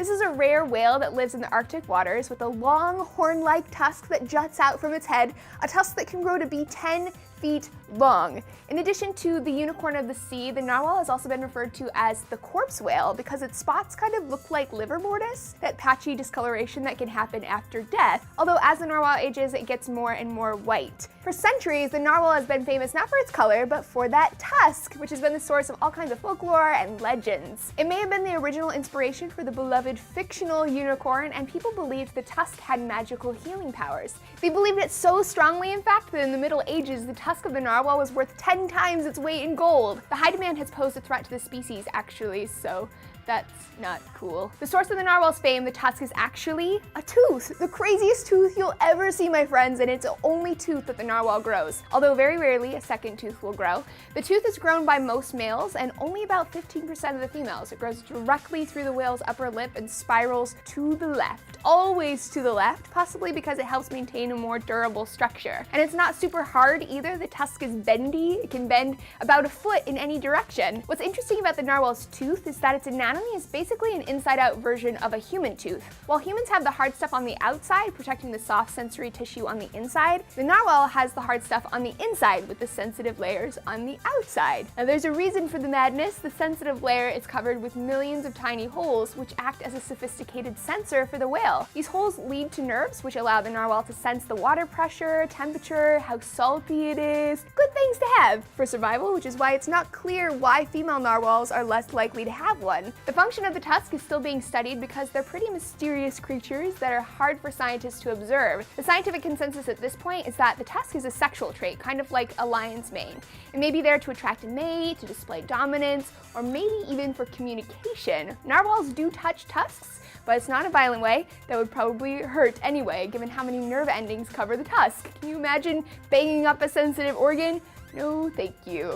This is a rare whale that lives in the Arctic waters with a long horn-like tusk that juts out from its head, a tusk that can grow to be 10 feet long. In addition to the unicorn of the sea, the narwhal has also been referred to as the corpse whale because its spots kind of look like liver mortis, that patchy discoloration that can happen after death, although as the narwhal ages, it gets more and more white. For centuries, the narwhal has been famous not for its color, but for that tusk, which has been the source of all kinds of folklore and legends. It may have been the original inspiration for the beloved fictional unicorn, and people believed the tusk had magical healing powers. They believed it so strongly, in fact, that in the Middle Ages, the tusk of the narwhal was worth 10 times its weight in gold. The high demand has posed a threat to the species, actually, so that's not cool. The source of the narwhal's fame, the tusk, is actually a tooth. The craziest tooth you'll ever see, my friends, and it's the only tooth that the narwhal grows. Although very rarely a second tooth will grow. The tooth is grown by most males and only about 15% of the females. It grows directly through the whale's upper lip and spirals to the left. Always to the left, possibly because it helps maintain a more durable structure. And it's not super hard either. The tusk is bendy. It can bend about a foot in any direction. What's interesting about the narwhal's tooth is that its anatomy is basically an inside-out version of a human tooth. While humans have the hard stuff on the outside, protecting the soft sensory tissue on the inside, the narwhal has the hard stuff on the inside with the sensitive layers on the outside. Now there's a reason for the madness. The sensitive layer is covered with millions of tiny holes, which act as a sophisticated sensor for the whale. These holes lead to nerves, which allow the narwhal to sense the water pressure, temperature, how salty it is. Good things to have for survival, which is why it's not clear why female narwhals are less likely to have one. The function of the tusk is still being studied because they're pretty mysterious creatures that are hard for scientists to observe. The scientific consensus at this point is that the tusk is a sexual trait, kind of like a lion's mane. It may be there to attract a mate, to display dominance, or maybe even for communication. Narwhals do touch tusks, but it's not a violent way. That would probably hurt anyway, given how many nerve endings cover the tusk. Can you imagine banging up a sensitive organ? No, thank you.